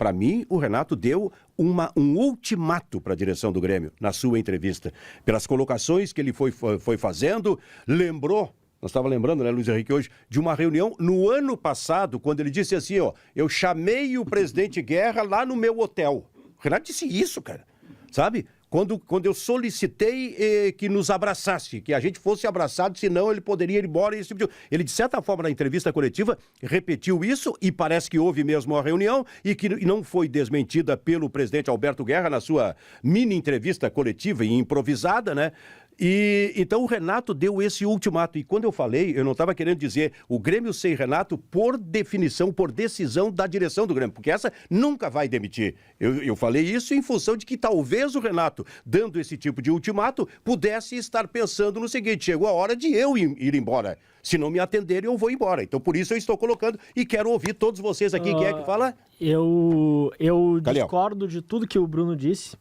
para mim, o Renato deu um ultimato para a direção do Grêmio na sua entrevista. Pelas colocações que ele foi fazendo, lembrou. Nós estávamos lembrando, né, Luiz Henrique, hoje, de uma reunião no ano passado, quando ele disse assim, ó, eu chamei o presidente Guerra lá no meu hotel. O Renato disse isso, cara, sabe? Quando eu solicitei que nos abraçasse, que a gente fosse abraçado, senão ele poderia ir embora. Esse tipo de... Ele, de certa forma, na entrevista coletiva, repetiu isso e parece que houve mesmo a reunião e que não foi desmentida pelo presidente Alberto Guerra na sua mini entrevista coletiva e improvisada, né? E então o Renato deu esse ultimato. E quando eu falei, eu não estava querendo dizer o Grêmio sem Renato por definição, por decisão da direção do Grêmio, porque essa nunca vai demitir. Eu falei isso em função de que talvez o Renato, dando esse tipo de ultimato, pudesse estar pensando no seguinte, chegou a hora de eu ir embora. Se não me atenderem, eu vou embora. Então, por isso eu estou colocando e quero ouvir todos vocês aqui. Quem é que fala? Eu discordo de tudo que o Bruno disse.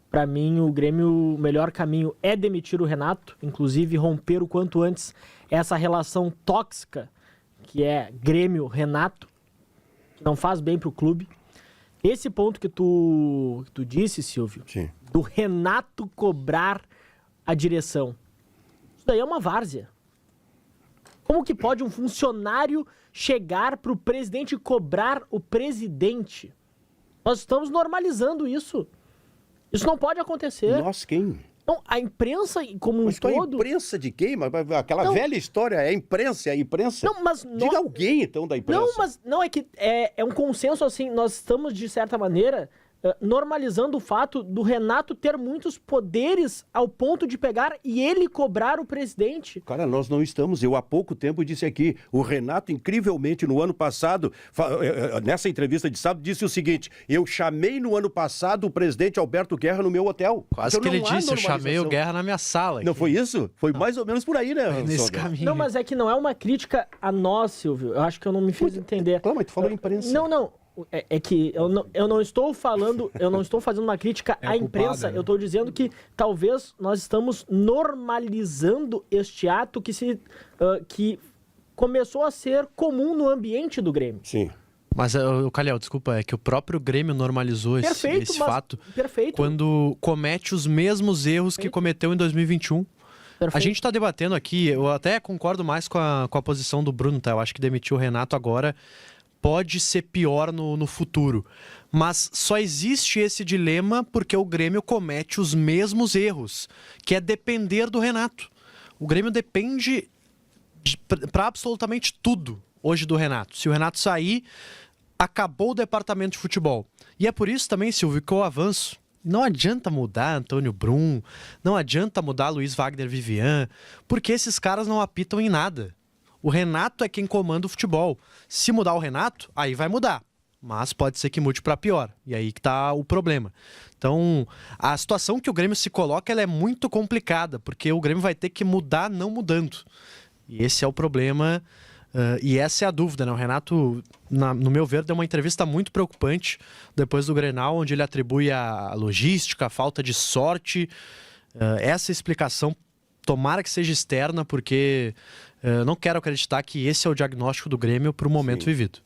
Para mim, o Grêmio, o melhor caminho é demitir o Renato, inclusive romper o quanto antes essa relação tóxica que é Grêmio-Renato, que não faz bem pro clube. Esse ponto que tu disse, Silvio, sim, do Renato cobrar a direção, isso daí é uma várzea. Como que pode um funcionário chegar pro presidente e cobrar o presidente? Nós estamos normalizando isso. Isso não pode acontecer. Nós quem? Não, a imprensa como um todo... A imprensa de quem? Aquela velha história, é a imprensa. Não, mas... Diga alguém, então, da imprensa. Não, mas não, é que é um consenso, assim, nós estamos, de certa maneira, normalizando o fato do Renato ter muitos poderes ao ponto de pegar e ele cobrar o presidente. Cara, nós não estamos. Eu há pouco tempo disse aqui, o Renato, incrivelmente, no ano passado, nessa entrevista de sábado, disse o seguinte, eu chamei no ano passado o presidente Alberto Guerra no meu hotel. Quase então, que ele disse, eu chamei o Guerra na minha sala. Não foi isso? Foi mais ou menos por aí, né? Nesse caminho. Não, mas é que não é uma crítica a nós, Silvio. Eu acho que eu não me fiz entender. Claro, mas tu falou imprensa. Não. É que eu não estou fazendo uma crítica à imprensa, né? eu estou dizendo que talvez nós estamos normalizando este ato que começou a ser comum no ambiente do Grêmio. Sim. Mas, Calhau, desculpa, é que o próprio Grêmio normalizou esse fato quando comete os mesmos erros que cometeu em 2021. Perfeito. A gente está debatendo aqui, eu até concordo mais com a posição do Bruno, tá? Eu acho que demitir o Renato agora pode ser pior no futuro. Mas só existe esse dilema porque o Grêmio comete os mesmos erros, que é depender do Renato. O Grêmio depende para absolutamente tudo hoje do Renato. Se o Renato sair, acabou o departamento de futebol. E é por isso também, Silvio, que eu avanço. Não adianta mudar Antônio Brum, não adianta mudar Luiz Wagner Vivian, porque esses caras não apitam em nada. O Renato é quem comanda o futebol. Se mudar o Renato, aí vai mudar. Mas pode ser que mude para pior. E aí que tá o problema. Então, a situação que o Grêmio se coloca, ela é muito complicada, porque o Grêmio vai ter que mudar não mudando. E esse é o problema, e essa é a dúvida, né? O Renato, no meu ver, deu uma entrevista muito preocupante depois do Grenal, onde ele atribui a logística, a falta de sorte. Essa explicação, tomara que seja externa, porque não quero acreditar que esse é o diagnóstico do Grêmio para o momento vivido.